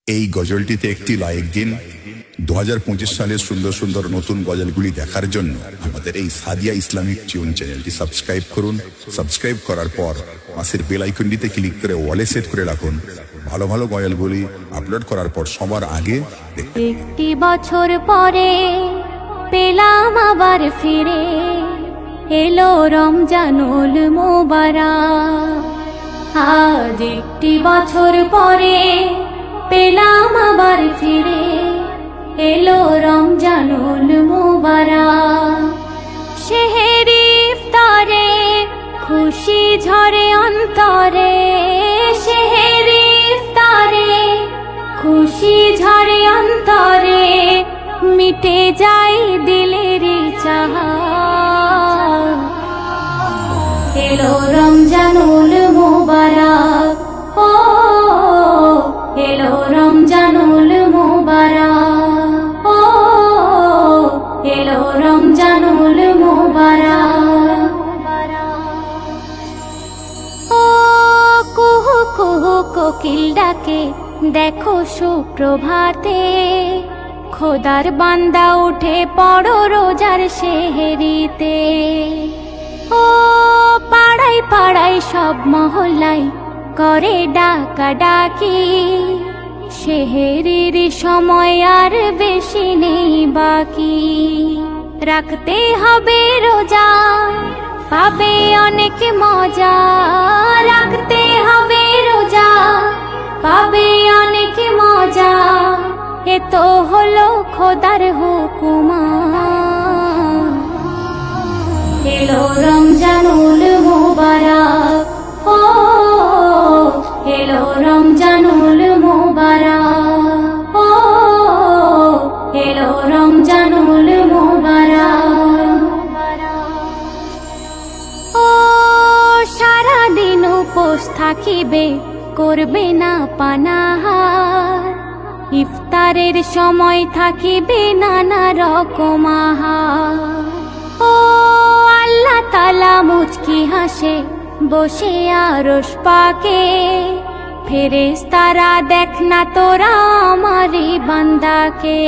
এই গজলটিতে একটি লাইক দিন। 2025 সালের সুন্দর সুন্দর নতুন গজলগুলি দেখার জন্য আমাদের এই সাদিয়া ইসলামিক টিউন চ্যানেলটি সাবস্ক্রাইব করুন। সাবস্ক্রাইব করার পর পাশের বেল আইকনটিতে ক্লিক করে ওয়ালে সেট করে রাখুন। ভালো ভালো গজলগুলি আপলোড করার পর সবার আগে একটি বছর পরে পেলাম আবার ফিরে, এলো রমজানুল মুবারক। আজ একটি বছর পরে পেলাম আবার ফিরে, এলো রমজানুল মুবারক। সেহেরি ইফতারে খুশি ঝরে অন্তরে, সেহেরি ইফতারে খুশি ঝরে অন্তরে, মিটে যায় দিলের চাহা। এলো রমজানুল মুবারক, ও এলো রমজানুল মুবারক, ও এলো রমজানুল মুবারক। ও কুহু কুহু কোকিল ডাকে, দেখো সুপ্রভাতে, খোদার বান্দা উঠে পড়ো রোজার সেহেরিতে। ও পাড়ায় পাড়ায় সব মহল্লায় করে ডাকা ডাকি, সেহেরির সময় আর বেশি নেই বাকি। রাখতে হবে রোজা, পাবে অনেক মজা, রাখতে হবে রোজা, পাবে অনেক মজা। এ তো হলো খোদার হুকুমা। এলো রমজানুল মুবারক, ও এলো রমজানুল মুবারক, ও এলো রমজানুল মুবারক। ও সারাদিন উপোস থাকিবে, করবে না পানাহার, ইফতারের সময় থাকিবে নানা রকম আহার। ও আল্লাহ তাআলা মুচকি হাসে বসে আরশ পাকে, ফেরেশতারা দেখ না তোরা আমারি বান্দাকে।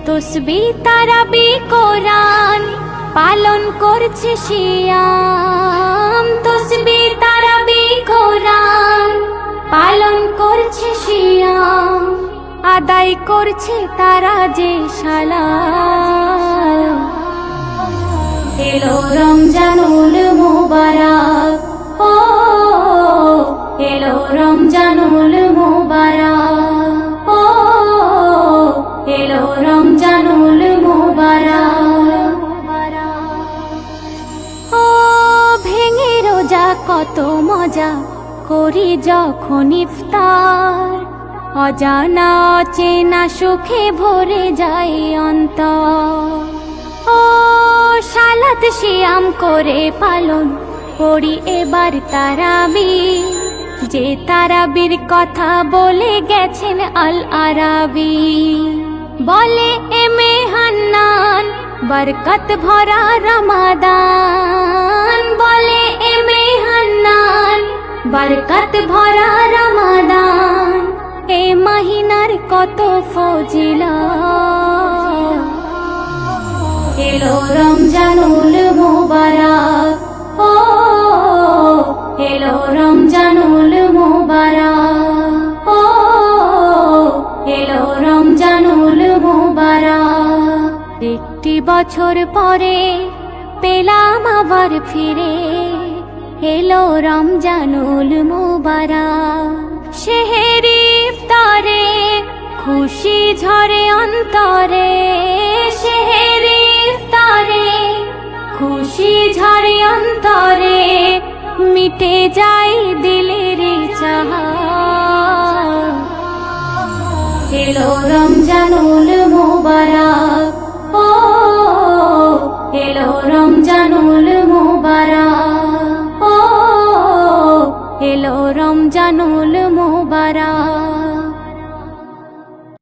তসবিহ তারাবি কোরআন পালন করছে সিয়াম, তসবিহ তারাবি কোরআন পালন করছে সিয়াম, আদায় করছে তারা যে সালাম। এলো রমজানুল মুবারক, ও এলো রমজানুল মুবারক, ও এলো রমজানুল মুবারক। ও ভেঙে রোজা কত মজা করি যখন ইফতার, অজানা অচেনা সুখে ভরে যায় অন্তর। ও সালাত সিয়াম করে পালন করি এবার তারাবি, যে তারাবির কথা বলে গেছেন আল আরাবি। বলে এমে হান্নান বরকত ভরা রমাদান, বলে এমে হান্নান বরকত ভরা রমাদান। এ মহিনার কত ফজিলত। এলো রমজানুল মুবারক, ও এলো রমজানুল মুবারক, ও এলো রমজানুল মুবারক। একটি বছর পরে পেলাম আবার ফিরে, এলো রমজানুল মুবারক। সেহেরি ইফতারে খুশি ঝরে অন্তরে, সেহেরি ইফতারে খুশি ঝরে অন্তরে, মিটে যায় দিলের চাহা। এলো রমজানুল মুবারক,